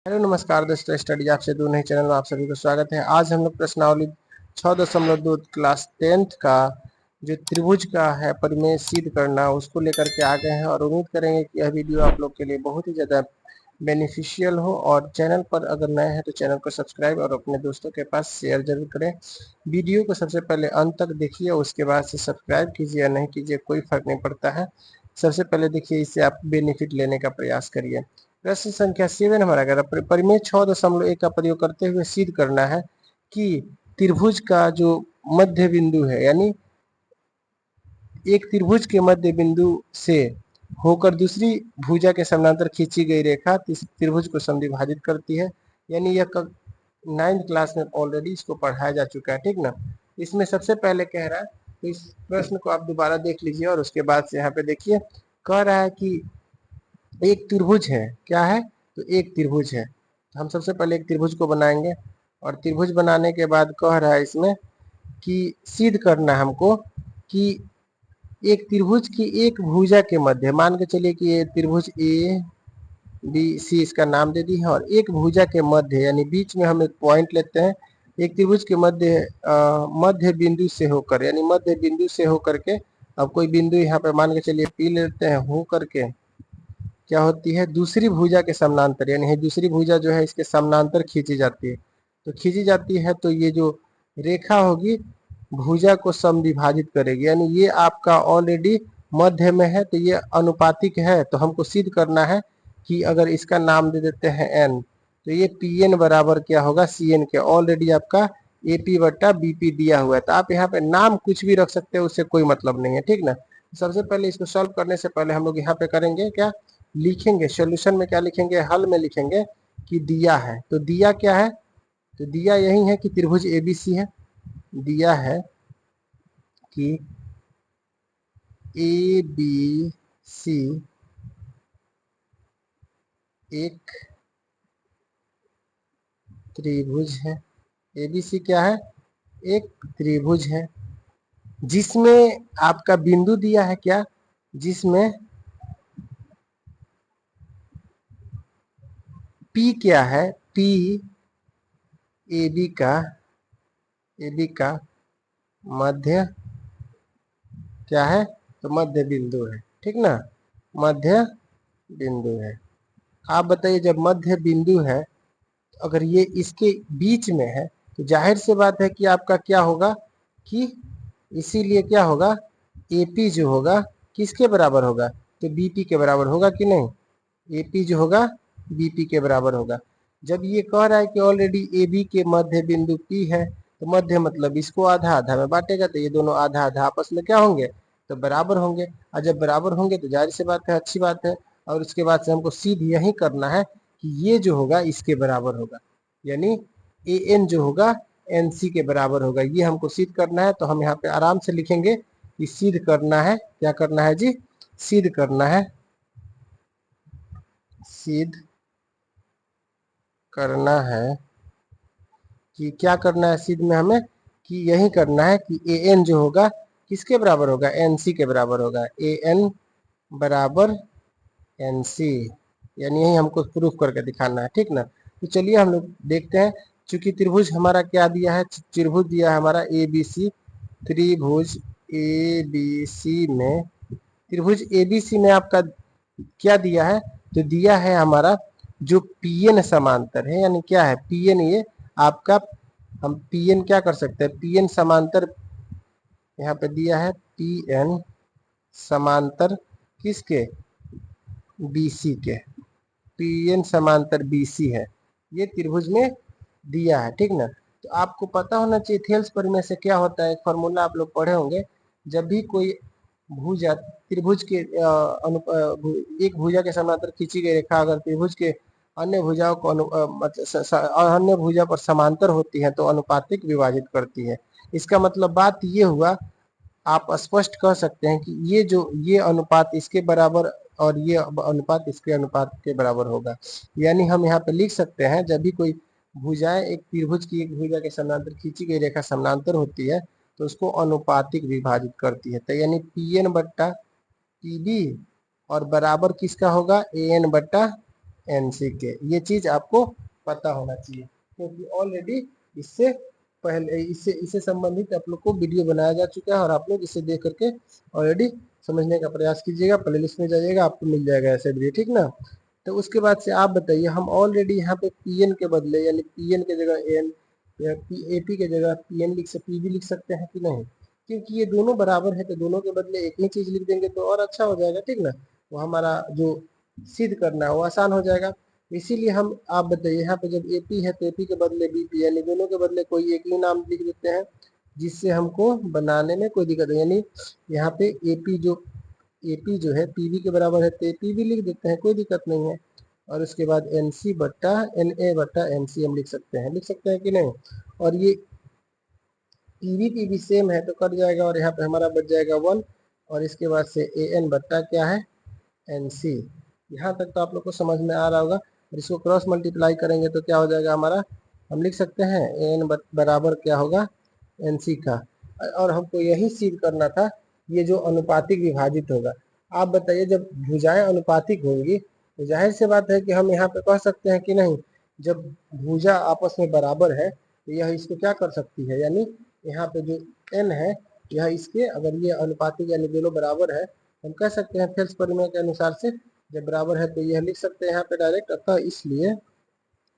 Hello नमस्कार दोस्तों, study आपसे दूर नहीं चैनल में आप सभी को स्वागत है। आज हम लोग प्रश्नावली 6.2 क्लास 10th का जो त्रिभुज का है परिमेय सिद्ध करना उसको लेकर के आ गए हैं और उम्मीद करेंगे कि यह वीडियो आप लोग के लिए बहुत ही ज़्यादा बेनिफिशियल हो। और चैनल पर अगर नए हैं तो चैनल को सब्सक्राइब और अपने दोस्तों के पास शेयर जरूर करें। वीडियो को सबसे पहले अंत तक देखिए, उसके बाद से सब्सक्राइब कीजिए या नहीं कीजिए कोई फर्क नहीं पड़ता है। सबसे पहले देखिए, इससे आप बेनिफिट लेने का प्रयास करिए। प्रश्न संख्या 7 हमारा अगर परिमेय 6.1 का प्रयोग करते हुए सिद्ध करना है कि त्रिभुज का जो मध्य बिंदु है, यानी एक त्रिभुज के मध्य बिंदु से होकर दूसरी भुजा के समानांतर खींची गई रेखा त्रिभुज को समद्विभाजित करती है। यानी यह 9th क्लास में ऑलरेडी इसको पढ़ाया जा चुका है, ठीक ना। इसमें सबसे पहले कह रहा है, तो इस प्रश्न को आप दोबारा देख लीजिए और उसके बाद से यहाँ पे देखिए, कह रहा है कि एक त्रिभुज है। क्या है? तो एक त्रिभुज है। हम सबसे पहले एक त्रिभुज को बनाएंगे और त्रिभुज बनाने के बाद कह रहा है इसमें कि सिद्ध करना है हमको कि एक त्रिभुज की एक भुजा के मध्य, मान के चलिए कि ये त्रिभुज ए बी सी इसका नाम दे दी है, और एक भुजा के मध्य यानी बीच में हम एक पॉइंट लेते हैं। एक त्रिभुज के मध्य मध्य बिंदु से होकर, यानी मध्य बिंदु से होकर के, अब कोई बिंदु यहाँ पे मान के चलिए पी लेते हैं, हो करके क्या होती है, दूसरी भुजा के समानांतर, यानी दूसरी भुजा जो है इसके समानांतर खींची जाती है। तो खींची जाती है तो ये जो रेखा होगी भुजा को समद्विभाजित करेगी, यानी ये आपका ऑलरेडी मध्य में है तो ये अनुपातिक है। तो हमको सिद्ध करना है कि अगर इसका नाम दे देते हैं एन, तो ये पी एन बराबर क्या होगा, सी एन के। ऑलरेडी आपका ए पी बट्टा बी पी दिया हुआ है, तो आप यहाँ पे नाम कुछ भी रख सकते हैं, उससे कोई मतलब नहीं है, ठीक ना। सबसे पहले इसको सॉल्व करने से पहले हम लोग यहाँ पे करेंगे क्या, लिखेंगे सॉल्यूशन में, क्या लिखेंगे, हल में लिखेंगे कि दिया है। तो दिया क्या है, तो दिया यही है कि त्रिभुज एबीसी है। दिया है कि ए बी सी एक त्रिभुज है। एबीसी क्या है, एक त्रिभुज है जिसमें आपका बिंदु दिया है क्या, जिसमें पी क्या है, पी ए बी का मध्य क्या है, तो मध्य बिंदु है, ठीक ना, मध्य बिंदु है। आप बताइए, जब मध्य बिंदु है अगर ये इसके बीच में है तो जाहिर सी बात है कि आपका क्या होगा कि इसीलिए क्या होगा, एपी जो होगा किसके बराबर होगा, तो बीपी के बराबर होगा कि नहीं। एपी जो होगा बीपी के बराबर होगा। जब ये कह रहा है कि ऑलरेडी ए बी के मध्य बिंदु पी है, तो मध्य मतलब इसको आधा आधा में बांटेगा, तो ये दोनों आधा आधा आपस में क्या होंगे, तो बराबर होंगे। और जब बराबर होंगे तो जाहिर सी बात है, अच्छी बात है। और उसके बाद से हमको सीध यही करना है कि ये जो होगा इसके बराबर होगा, यानी ए एन जो होगा एन सी के बराबर होगा। ये हमको सिद्ध करना है। तो हम यहाँ पे आराम से लिखेंगे कि सिद्ध करना है, क्या करना है जी, सिद्ध करना है, सिद्ध करना है कि क्या करना है सिद्ध में हमें, कि यही करना है कि ए एन जो होगा किसके बराबर होगा, एन सी के बराबर होगा। ए एन बराबर एन सी, यानी यही हमको प्रूफ करके दिखाना है, ठीक ना। तो चलिए हम लोग देखते हैं। चूंकि त्रिभुज हमारा क्या दिया है, त्रिभुज दिया है हमारा ए बी सी। त्रिभुज ए बी सी में, त्रिभुज ए बी सी में आपका क्या दिया है, तो दिया है हमारा जो पी एन समांतर है, यानी क्या है पी एन, ये आपका हम पी एन क्या कर सकते हैं, पी एन समांतर यहाँ पे दिया है, पी एन समांतर किसके, बीसी के, पी एन समांतर बीसी है, ये त्रिभुज में दिया है, ठीक ना। तो आपको पता होना चाहिए थेल्स परिमेय से क्या होता है, एक फॉर्मूला आप लोग पढ़े होंगे। जब भी कोई भुजा त्रिभुज के एक भुजा के समांतर खींची गई रेखा अगर त्रिभुज के अन्य भुजाओं को अन्य भुजा पर समांतर होती है तो अनुपातिक विभाजित करती है। इसका मतलब बात ये हुआ, आप स्पष्ट कह सकते हैं कि ये अनुपात इसके बराबर और ये अनुपात इसके अनुपात के बराबर होगा। यानी हम यहाँ पे लिख सकते हैं, जब भी कोई भुजाएं एक त्रिभुज की एक भुजा के समानांतर खींची गई रेखा समानांतर होती है तो उसको अनुपातिक विभाजित करती है। तो यानी पी एन बट्टा पी बी और बराबर किसका होगा, ए एन बट्टा एनसी के। ये चीज आपको पता होना चाहिए, क्योंकि ऑलरेडी इससे पहले इससे संबंधित आप लोग को वीडियो बनाया जा चुका है और आप लोग इसे देख करके ऑलरेडी समझने का प्रयास कीजिएगा। प्लेलिस्ट में जाइएगा, आपको मिल जाएगा ऐसे वीडियो, ठीक ना। तो उसके बाद से आप बताइए, हम ऑलरेडी यहाँ पे पीएन के बदले यानी पीएन के जगह एन या एपी के जगह पीएन पीवी लिख सकते हैं कि नहीं? क्योंकि ये दोनों बराबर है तो दोनों के बदले एक ही चीज लिख देंगे तो और अच्छा हो जाएगा, ठीक ना। वो हमारा जो सिद्ध करना है वो आसान हो जाएगा। इसीलिए हम आप बताइए, यहाँ पे जब एपी है तो एपी के बदले बीपी यानी दोनों के बदले कोई एक ही नाम लिख देते हैं, जिससे हमको बनाने में कोई दिक्कत नहीं। यानी यहाँ पे एपी जो है पीवी के बराबर है तो एपी भी लिख देते हैं, कोई दिक्कत नहीं है। और उसके बाद एनसी बट्टा एनए बट्टा एनसी हम लिख सकते हैं कि नहीं। और ये पीवी सेम है तो कट जाएगा और यहाँ पे हमारा बच जाएगा 1। और इसके बाद से एन बट्टा क्या है एनसी। यहाँ तक तो आप लोग को समझ में आ रहा होगा। और इसको क्रॉस मल्टीप्लाई करेंगे तो क्या हो जाएगा हमारा, हम लिख सकते हैं एन बराबर क्या होगा एनसी का। और हमको यही सिद्ध करना था, ये जो अनुपातिक विभाजित होगा। आप बताइए, जब भुजाएं अनुपातिक होंगी तो जाहिर सी बात है कि हम यहाँ पे कह सकते हैं कि नहीं, जब भुजा आपस में बराबर है तो यह इसको क्या कर सकती है, यानी यहाँ पे जो एन है यह इसके, अगर ये अनुपातिक यानी दोनों बराबर है, हम कह सकते हैं थेल्स प्रमेय के अनुसार से जब बराबर है तो यह लिख सकते हैं यहाँ पे डायरेक्ट। अतः इसलिए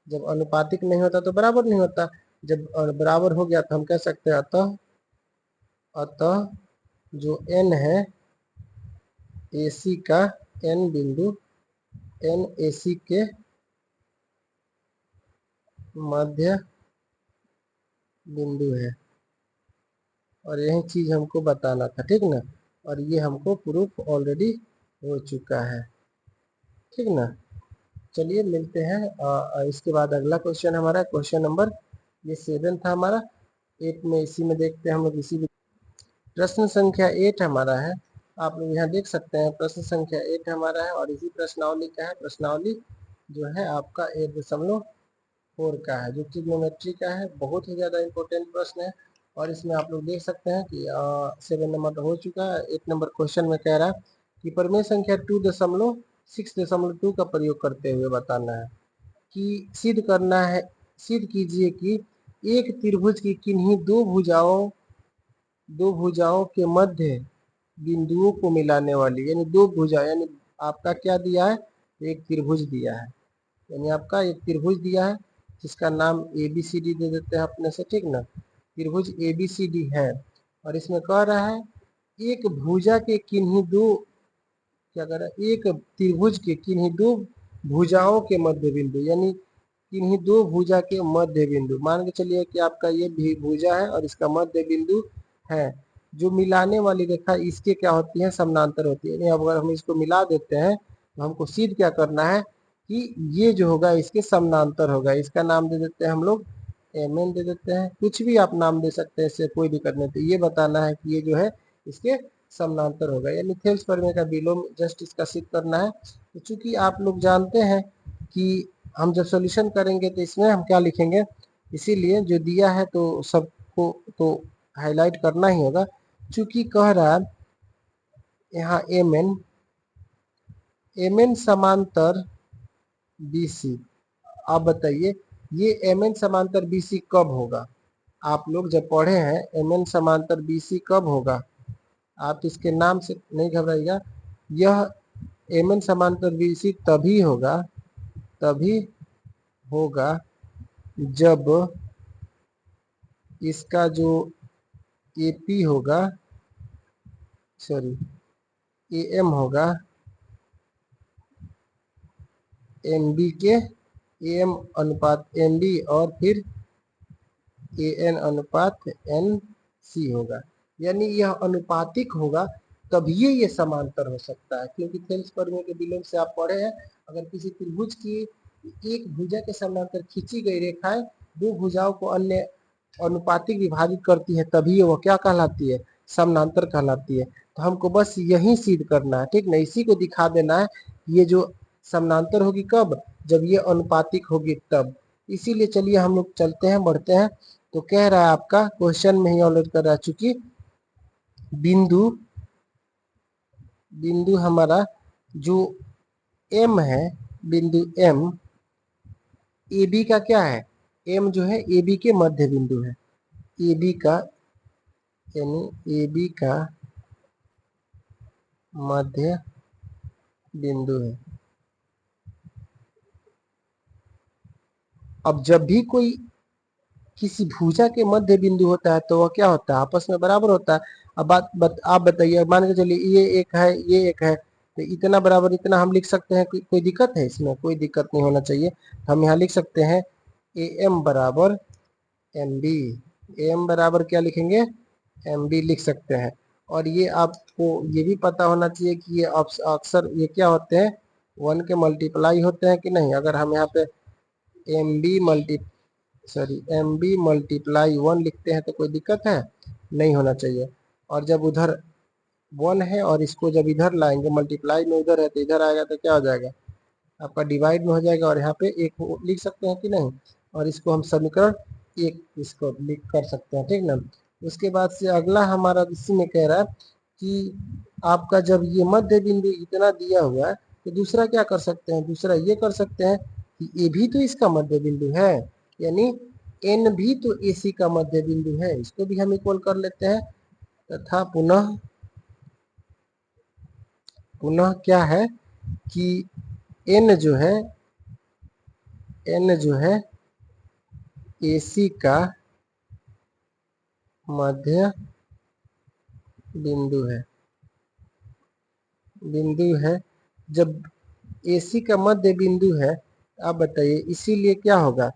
जब अनुपातिक नहीं होता तो बराबर नहीं होता, जब बराबर हो गया तो हम कह सकते हैं अतः अतः जो n है AC का n बिंदु n AC के मध्य बिंदु है। और यही चीज हमको बताना था, ठीक ना। और ये हमको प्रूफ ऑलरेडी हो चुका है, ठीक ना। चलिए मिलते हैं इसके बाद अगला क्वेश्चन हमारा क्वेश्चन नंबर ये 7 था हमारा। 8 में इसी में देखते हैं हम लोग इसी प्रश्न संख्या 8 हमारा है। आप लोग यहाँ देख सकते हैं प्रश्न संख्या 8 हमारा है और इसी प्रश्नावली का है। प्रश्नावली जो है आपका 8.4 का है, जो ट्रिग्नोमेट्री का है। बहुत ही ज़्यादा इंपॉर्टेंट प्रश्न है और इसमें आप लोग देख सकते हैं कि 7 नंबर तो हो चुका है। 8 नंबर क्वेश्चन में कह रहा है कि परिमेय संख्या 2.6.2 का प्रयोग करते हुए बताना है कि सिद्ध करना है, सिद्ध कीजिए कि एक त्रिभुज की किन्हीं दो भुजाओं के मध्य बिंदुओं को मिलाने वाली, यानी दो भुजा, यानी आपका क्या दिया है, एक त्रिभुज दिया है। यानी आपका एक त्रिभुज दिया है जिसका नाम ABCD दे देते हैं अपने से, ठीक ना। त्रिभुज ABCD है और इसमें कह रहा है एक भुजा के किन्हीं दो, क्या कर रहा है, एक त्रिभुज के किन्हीं दो भुजाओं के मध्य बिंदु, यानी किन्हीं दो भुजा के मध्य बिंदु। मान के चलिए कि आपका ये भी भुजा है और इसका मध्य बिंदु है। जो मिलाने वाली रेखा इसके क्या होती है, समानांतर होती है। यानी अगर हम इसको मिला देते हैं तो हमको सिद्ध क्या करना है कि ये जो होगा इसके समानांतर होगा। इसका नाम दे देते हैं हम लोग MN दे देते हैं, कुछ भी आप नाम दे सकते हैं, इससे कोई दिक्कत नहीं। तो ये बताना है कि ये जो है इसके समानांतर होगा, यानी थेल्स प्रमेय का विलोम जस्ट इसका सिद्ध करना है। तो चूंकि आप लोग जानते हैं कि हम जब सॉल्यूशन करेंगे तो इसमें हम क्या लिखेंगे, इसीलिए जो दिया है तो सबको तो हाईलाइट करना ही होगा। चूंकि कह रहा है यहाँ MN समांतर BC। आप बताइए ये MN समांतर BC कब होगा? आप लोग जब पढ़े हैं MN समांतर BC कब होगा, आप इसके नाम से नहीं घबराइएगा। यह MN समांतर BC तभी होगा जब इसका जो AP होगा, सॉरी AM होगा MB के AM अनुपात MB और फिर AN अनुपात NC होगा। यानी यह अनुपातिक होगा तभी ये समांतर हो सकता है, क्योंकि थेल्स प्रमेय के विलोम से आप पढ़े हैं अगर किसी त्रिभुज की एक भुजा के समांतर खींची गई रेखाएं दो भुजाओं को अन्य अनुपातिक विभाजित करती है तभी वो क्या कहलाती है, समानांतर कहलाती है। तो हमको बस यही सिद्ध करना है, ठीक ना। इसी को दिखा देना है ये जो समानांतर होगी कब, जब ये अनुपातिक होगी तब। इसीलिए चलिए हम लोग चलते हैं, बढ़ते हैं। तो कह रहा है आपका क्वेश्चन में ही ऑलरेडी कर रहा है, चूंकि बिंदु हमारा जो M है बिंदु M, AB का क्या है, M जो है AB के मध्य बिंदु है, AB का यानी AB का मध्य बिंदु है। अब जब भी कोई किसी भुजा के मध्य बिंदु होता है तो वह क्या होता है, आपस में बराबर होता है। अब आप बताइए, मान के चलिए ये एक है ये एक है, तो इतना बराबर इतना हम लिख सकते हैं, कोई दिक्कत है इसमें, कोई दिक्कत नहीं होना चाहिए। हम यहाँ लिख सकते हैं AM बराबर MB, AM बराबर क्या लिखेंगे, MB लिख सकते हैं। और ये आपको ये भी पता होना चाहिए कि ये अक्सर ये क्या होते हैं, 1 के मल्टीप्लाई होते हैं कि नहीं। अगर हम यहाँ पे MB मल्टीप्लाई 1 लिखते हैं तो कोई दिक्कत है, नहीं होना चाहिए। और जब उधर 1 है और इसको जब इधर लाएंगे, मल्टीप्लाई में उधर है तो इधर आएगा तो क्या हो जाएगा, आपका डिवाइड में हो जाएगा, और यहाँ पे एक लिख सकते हैं कि नहीं। और इसको हम समीकरण 1 इसको लिख कर सकते हैं, ठीक ना। उसके बाद से अगला हमारा इसी में कह रहा है कि आपका जब ये मध्य बिंदु इतना दिया हुआ है तो दूसरा क्या कर सकते हैं, दूसरा ये कर सकते हैं कि ये भी तो इसका मध्य बिंदु है, यानी N भी तो AC का मध्य बिंदु है, इसको भी हम इक्वल कर लेते हैं। तथा पुनः क्या है कि N जो है AC का मध्य बिंदु है। जब AC का मध्य बिंदु है, आप बताइए इसीलिए क्या होगा,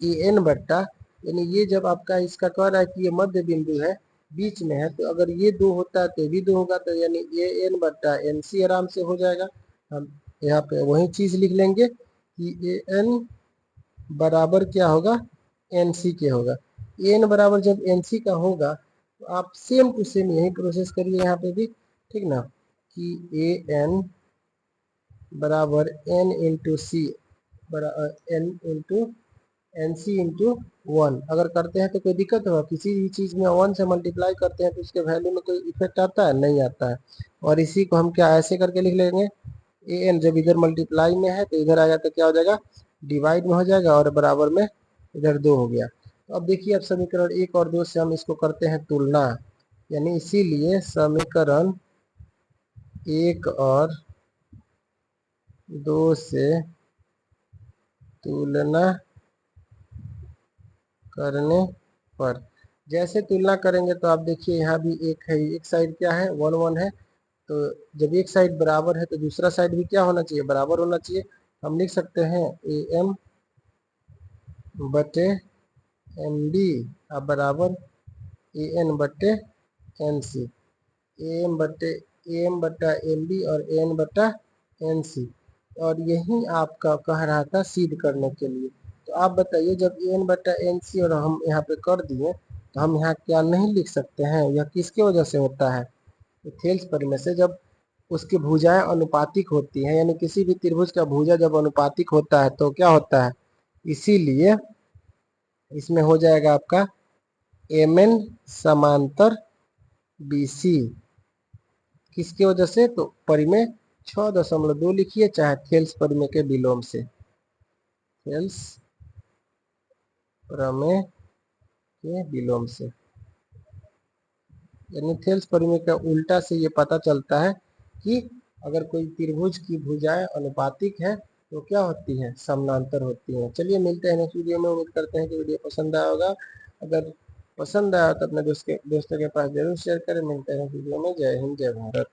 AN बट्टा, यानी ये जब आपका इसका कह रहा है कि ये मध्य बिंदु है, बीच में है, तो अगर ये 2 होता है तो ये भी 2 होगा, तो यानी AN बट्टा NC आराम से हो जाएगा। हम यहाँ पे वही चीज लिख लेंगे कि AN बराबर क्या होगा, NC के होगा। AN बराबर जब NC का होगा तो आप सेम टू सेम यही प्रोसेस करिए यहाँ पे भी, ठीक ना, कि AN बराबर N इंटू सी बराबर N इंटू NC इंटू 1। अगर करते हैं तो कोई दिक्कत होगा, किसी भी चीज में 1 से मल्टीप्लाई करते हैं तो उसके वैल्यू में कोई इफेक्ट आता है, नहीं आता है। और इसी को हम क्या ऐसे करके लिख लेंगे, AN जब इधर मल्टीप्लाई में है तो इधर आएगा तो क्या हो जाएगा, डिवाइड में हो जाएगा, और बराबर में इधर 2 हो गया। तो अब देखिए, अब समीकरण 1 और 2 से हम इसको करते हैं तुलना, यानी इसीलिए समीकरण 1 और 2 से तुलना करने पर, जैसे तुलना करेंगे तो आप देखिए यहाँ भी एक है, एक साइड क्या है 1 1 है, तो जब एक साइड बराबर है तो दूसरा साइड भी क्या होना चाहिए, बराबर होना चाहिए। हम लिख सकते हैं AM बटे MB अब बराबर AN बटे NC, AM बट्टा MB और AN बट्टा NC। और यही आपका कह रहा था सिद्ध करने के लिए। तो आप बताइए, जब AN बट्टा NC और हम यहाँ पे कर दिए तो हम यहाँ क्या नहीं लिख सकते हैं, यह किसके वजह से होता है, थेल्स परिमेय से। जब उसकी भुजाएं अनुपातिक होती हैं, यानी किसी भी त्रिभुज का भुजा जब अनुपातिक होता है तो क्या होता है, इसीलिए इसमें हो जाएगा आपका MN समांतर BC, किसके वजह से, तो परिमेय 6.2 लिखिए, चाहे थेल्स परिमेय के विलोम से, थेल्स प्रमेय के विलोम से, यानी थेल्स परिमेय का उल्टा से ये पता चलता है कि अगर कोई त्रिभुज की भुजाएं अनुपातिक है तो क्या होती है, समानांतर होती हैं। चलिए मिलते हैं नेक्स्ट वीडियो में, उम्मीद करते हैं कि वीडियो पसंद आया होगा। अगर पसंद आया तो अपने दोस्तों के पास जरूर शेयर करें। मिलते हैं वीडियो में। जय हिंद, जय भारत।